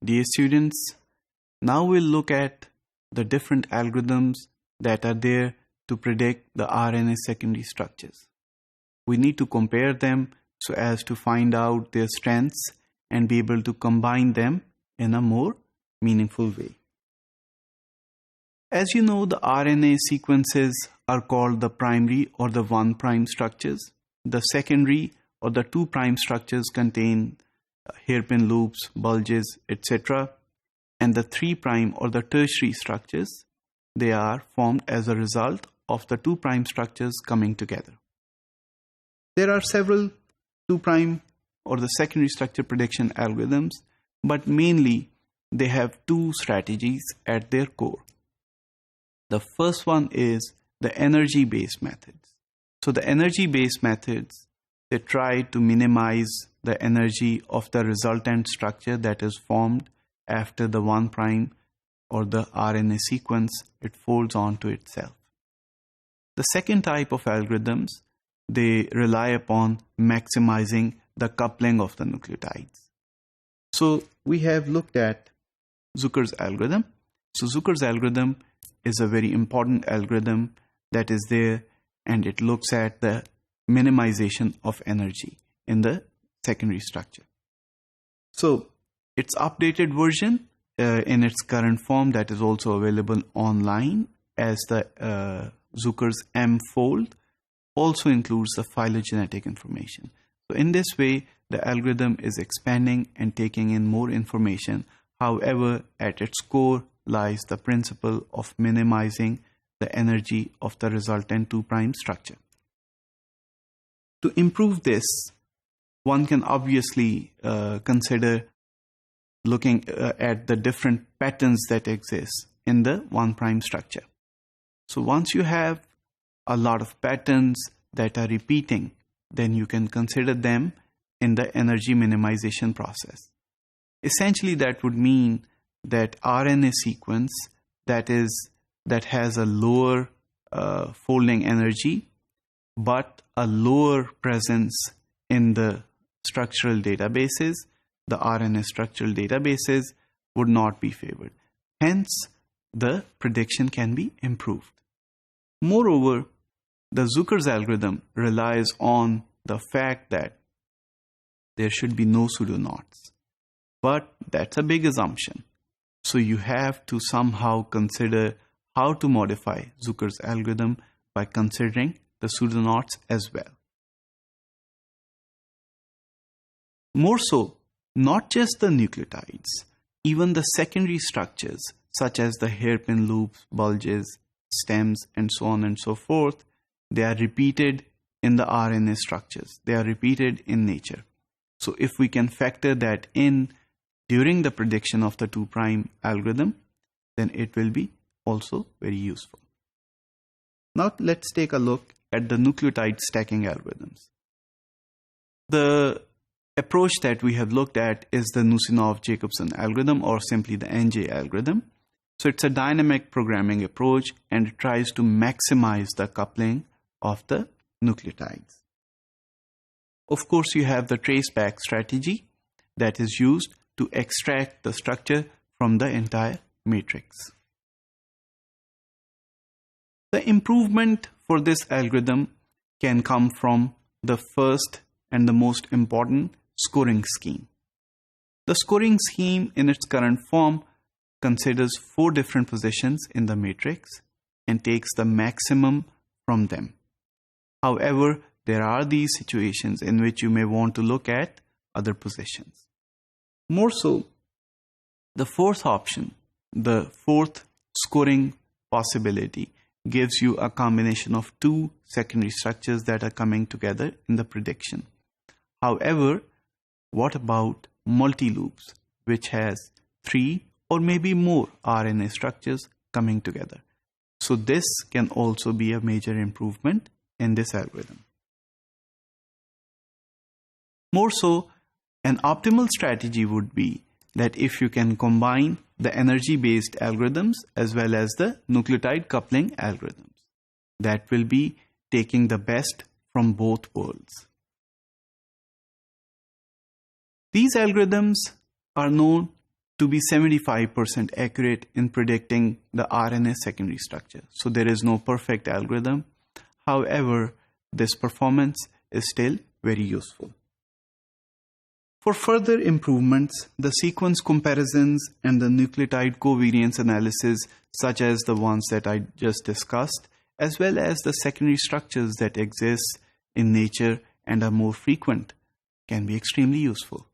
Dear students, now we'll look at the different algorithms that are there to predict the RNA secondary structures. We need to compare them so as to find out their strengths and be able to combine them in a more meaningful way. As you know, the RNA sequences are called the primary or the 1' structures. The secondary or the 2' structures contain hairpin loops, bulges, etc. And the 3' or the tertiary structures, they are formed as a result of the 2' structures coming together. There are several 2' or the secondary structure prediction algorithms, but mainly they have two strategies at their core. The first one is the energy-based methods. So the energy-based methods, they try to minimize the energy of the resultant structure that is formed after the 1' or the RNA sequence, it folds onto itself. The second type of algorithms, they rely upon maximizing the coupling of the nucleotides. So we have looked at Zucker's algorithm. So Zucker's algorithm is a very important algorithm that is there, and it looks at the minimization of energy in the secondary structure. So its updated version in its current form, that is also available online as the Zucker's M-fold, also includes the phylogenetic information. So in this way, the algorithm is expanding and taking in more information. However, at its core lies the principle of minimizing the energy of the resultant 2' structure. To improve this, one can obviously consider looking at the different patterns that exist in the 1' structure. So once you have a lot of patterns that are repeating, then you can consider them in the energy minimization process. Essentially, that would mean that RNA sequence that has a lower folding energy but a lower presence in the structural databases, the RNA structural databases, would not be favored. Hence, the prediction can be improved. Moreover, the Zucker's algorithm relies on the fact that there should be no pseudoknots. But that's a big assumption. So you have to somehow consider how to modify Zucker's algorithm by considering the pseudoknots as well. More so, not just the nucleotides, even the secondary structures such as the hairpin loops, bulges, stems, and so on and so forth, they are repeated in the RNA structures. They are repeated in nature. So if we can factor that in during the prediction of the 2' algorithm, then it will be also very useful. Now let's take a look at the nucleotide stacking algorithms. The approach that we have looked at is the Nusinov-Jacobson algorithm, or simply the NJ algorithm. So it's a dynamic programming approach, and it tries to maximize the coupling of the nucleotides. Of course, you have the traceback strategy that is used to extract the structure from the entire matrix. The improvement for this algorithm can come from the first and the most important scoring scheme. The scoring scheme in its current form considers 4 different positions in the matrix and takes the maximum from them. However, there are these situations in which you may want to look at other positions. More so, the fourth option, the fourth scoring possibility, gives you a combination of 2 secondary structures that are coming together in the prediction. However, what about multi-loops, which has 3 or maybe more RNA structures coming together? So this can also be a major improvement in this algorithm. More so, an optimal strategy would be that if you can combine the energy-based algorithms as well as the nucleotide coupling algorithms, that will be taking the best from both worlds. These algorithms are known to be 75% accurate in predicting the RNA secondary structure. So there is no perfect algorithm. However, this performance is still very useful. For further improvements, the sequence comparisons and the nucleotide covariance analysis, such as the ones that I just discussed, as well as the secondary structures that exist in nature and are more frequent, can be extremely useful.